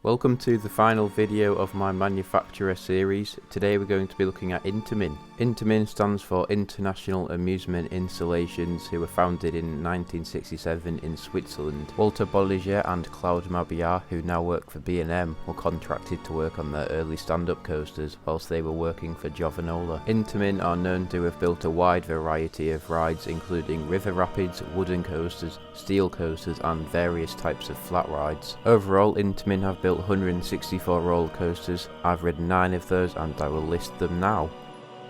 Welcome to the final video of my manufacturer series. Today we're going to be looking at Intamin. Intamin stands for International Amusement Installations, who were founded in 1967 in Switzerland. Walter Bolliger and Claude Mabillard, who now work for B&M, were contracted to work on their early stand-up coasters whilst they were working for Giovanola. Intamin are known to have built a wide variety of rides, including river rapids, wooden coasters, steel coasters and various types of flat rides. Overall, Intamin have built 164 roller coasters. I've ridden 9 of those and I will list them now.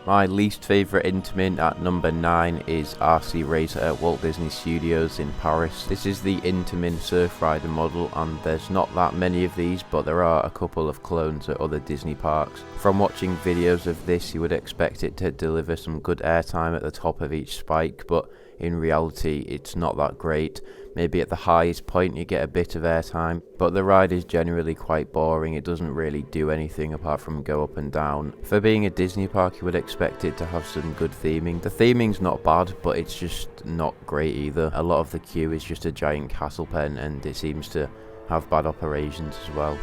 My least favourite Intamin at number 9 is RC Racer at Walt Disney Studios in Paris. This is the Intamin Surf Rider model and there's not that many of these, but there are a couple of clones at other Disney parks. From watching videos of this, you would expect it to deliver some good airtime at the top of each spike, but in reality it's not that great. Maybe at the highest point you get a bit of airtime, but the ride is generally quite boring. It doesn't really do anything apart from go up and down. For being a Disney park, you would expect it to have some good theming. The theming's not bad, but it's just not great either. A lot of the queue is just a giant castle pen and it seems to have bad operations as well.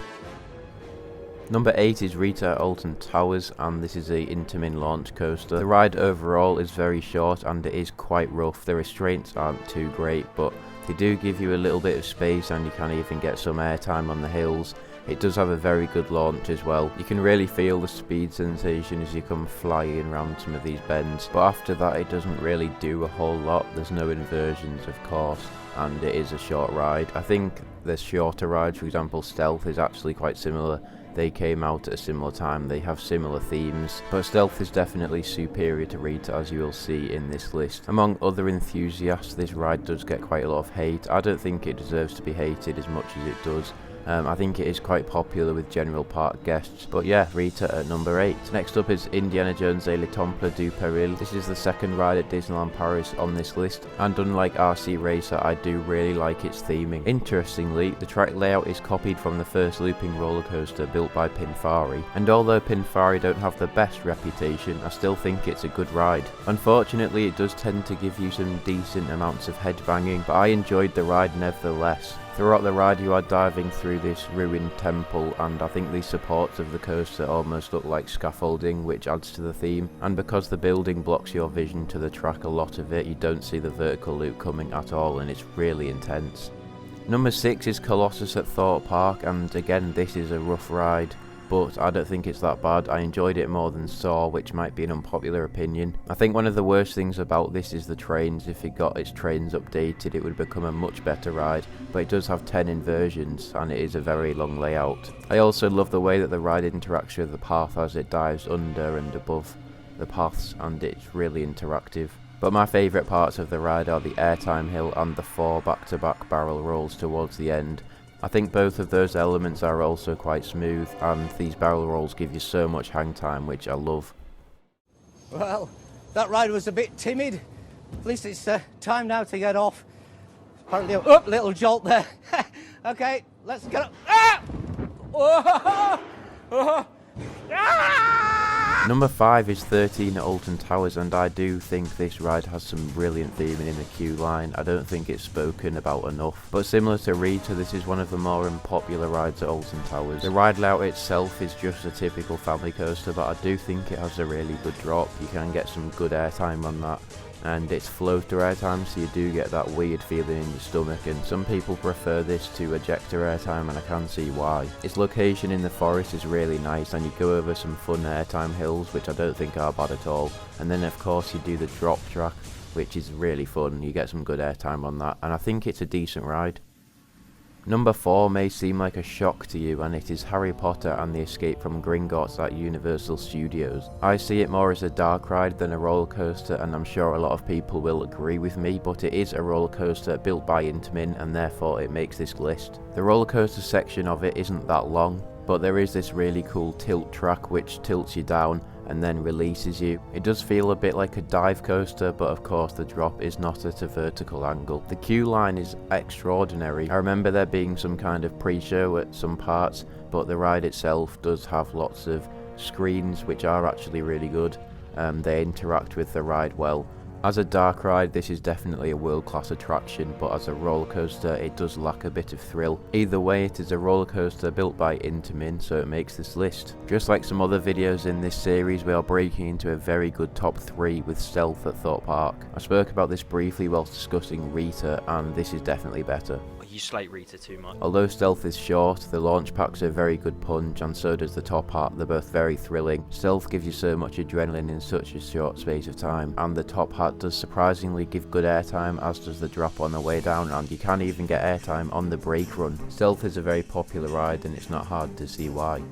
Number 8 is Rita at Alton Towers, and this is a Intamin launch coaster. The ride overall is very short and it is quite rough. The restraints aren't too great, but they do give you a little bit of space and you can even get some airtime on the hills. It does have a very good launch as well. You can really feel the speed sensation as you come flying around some of these bends, but after that it doesn't really do a whole lot. There's no inversions, of course, and it is a short ride. I think the shorter rides, for example Stealth, is actually quite similar. They came out at a similar time, they have similar themes, but Stealth is definitely superior to Rita, as you will see in this list. Among other enthusiasts, this ride does get quite a lot of hate. I don't think it deserves to be hated as much as it does. I think it is quite popular with general park guests, but yeah, Rita at number 8. Next up is Indiana Jones et le Temple du Péril. This is the second ride at Disneyland Paris on this list, and unlike RC Racer, I do really like its theming. Interestingly, the track layout is copied from the first looping roller coaster built by Pinfari, and although Pinfari don't have the best reputation, I still think it's a good ride. Unfortunately, it does tend to give you some decent amounts of headbanging, but I enjoyed the ride nevertheless. Throughout the ride you are diving through this ruined temple, and I think the supports of the coaster almost look like scaffolding, which adds to the theme, and because the building blocks your vision to the track a lot of it, you don't see the vertical loop coming at all and it's really intense. Number 6 is Colossus at Thorpe Park, and again this is a rough ride, but I don't think it's that bad. I enjoyed it more than Saw, which might be an unpopular opinion. I think one of the worst things about this is the trains. If it got its trains updated, it would become a much better ride, but it does have 10 inversions and it is a very long layout. I also love the way that the ride interacts with the path as it dives under and above the paths, and it's really interactive. But my favourite parts of the ride are the airtime hill and the 4 back-to-back barrel rolls towards the end. I think both of those elements are also quite smooth, and these barrel rolls give you so much hang time, which I love. Well, that ride was a bit timid. At least it's time now to get off. Apparently, little jolt there. Okay, let's get up. Ah! Oh! Oh! Ah! Number 5 is 13 at Alton Towers, and I do think this ride has some brilliant theming in the queue line. I don't think it's spoken about enough, but similar to Rita, this is one of the more unpopular rides at Alton Towers. The ride layout itself is just a typical family coaster, but I do think it has a really good drop. You can get some good airtime on that, and it's floater airtime, so you do get that weird feeling in your stomach, and some people prefer this to ejector airtime, and I can see why. Its location in the forest is really nice, and you go over some fun airtime hills, which I don't think are bad at all, and then of course you do the drop track, which is really fun. You get some good airtime on that, and I think it's a decent ride. Number 4 may seem like a shock to you, and it is Harry Potter and the Escape from Gringotts at Universal Studios. I see it more as a dark ride than a roller coaster, and I'm sure a lot of people will agree with me, but it is a roller coaster built by Intamin, and therefore it makes this list. The roller coaster section of it isn't that long, but there is this really cool tilt track which tilts you down and then releases you. It does feel a bit like a dive coaster, but of course the drop is not at a vertical angle. The queue line is extraordinary. I remember there being some kind of pre-show at some parts, but the ride itself does have lots of screens which are actually really good. They interact with the ride well, As a dark ride, this is definitely a world-class attraction, but as a roller coaster, it does lack a bit of thrill. Either way, it is a roller coaster built by Intamin, so it makes this list. Just like some other videos in this series, we are breaking into a very good top 3 with Stealth at Thorpe Park. I spoke about this briefly whilst discussing Rita, and this is definitely better. You slate Rita too much. Although Stealth is short, the launch packs are a very good punch, and so does the top hat. They're both very thrilling. Stealth gives you so much adrenaline in such a short space of time, and the top hat does surprisingly give good airtime, as does the drop on the way down, and you can even get airtime on the brake run. Stealth is a very popular ride, and it's not hard to see why.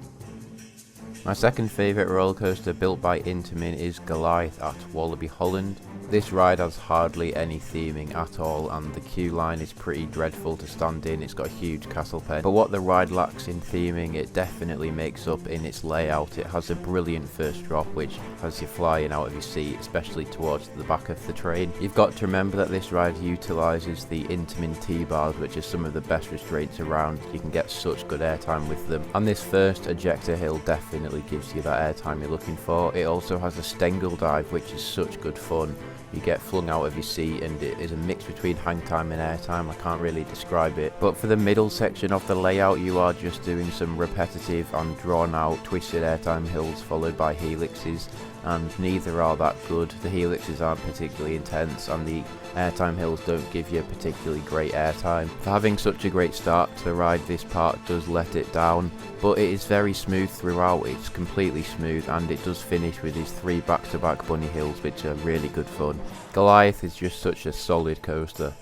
My second favourite roller coaster built by Intamin is Goliath at Wallaby Holland. This ride has hardly any theming at all, and the queue line is pretty dreadful to stand in. It's got a huge castle pen, but what the ride lacks in theming, it definitely makes up in its layout. It has a brilliant first drop which has you flying out of your seat, especially towards the back of the train. You've got to remember that this ride utilises the Intamin T-bars, which are some of the best restraints around. You can get such good airtime with them, and this first ejector hill definitely gives you that airtime you're looking for. It also has a Stengel dive, which is such good fun. You get flung out of your seat, and it is a mix between hang time and air time. I can't really describe it. But for the middle section of the layout, you are just doing some repetitive and drawn out twisted airtime hills followed by helixes, and neither are that good. The helixes aren't particularly intense, and the airtime hills don't give you a particularly great airtime. For having such a great start to the ride, this part does let it down, but it is very smooth throughout. It's completely smooth, and it does finish with these 3 back-to-back bunny hills, which are really good fun. Goliath is just such a solid coaster.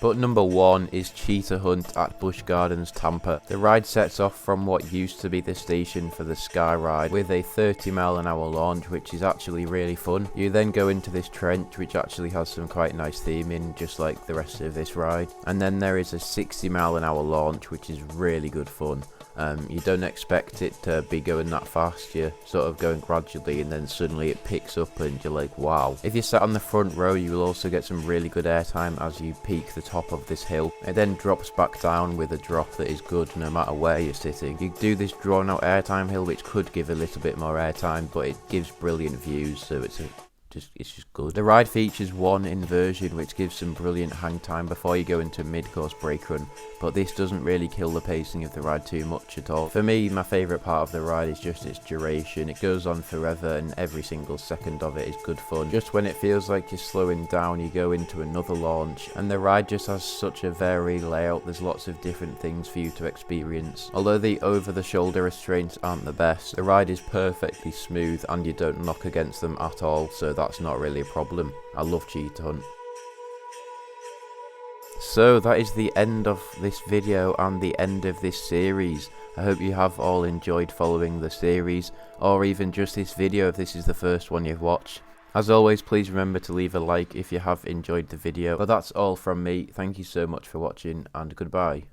But number 1 is Cheetah Hunt at Busch Gardens Tampa. The ride sets off from what used to be the station for the Sky Ride with a 30mph launch, which is actually really fun. You then go into this trench, which actually has some quite nice theming, just like the rest of this ride. And then there is a 60mph launch, which is really good fun. You don't expect it to be going that fast. You're sort of going gradually, and then suddenly it picks up and you're like, wow. If you sat on the front row, you will also get some really good airtime as you peak the top of this hill. It then drops back down with a drop that is good no matter where you're sitting. You do this drawn out airtime hill, which could give a little bit more airtime, but it gives brilliant views, so it's just good. The ride features one inversion which gives some brilliant hang time before you go into mid-course brake run, but this doesn't really kill the pacing of the ride too much at all. For me, my favourite part of the ride is just its duration. It goes on forever, and every single second of it is good fun. Just when it feels like you're slowing down, you go into another launch, and the ride just has such a varied layout. There's lots of different things for you to experience. Although the over-the-shoulder restraints aren't the best, the ride is perfectly smooth and you don't knock against them at all, so that's not really a problem. I love Cheetah Hunt. So that is the end of this video and the end of this series. I hope you have all enjoyed following the series, or even just this video if this is the first one you've watched. As always, please remember to leave a like if you have enjoyed the video. But that's all from me. Thank you so much for watching, and goodbye.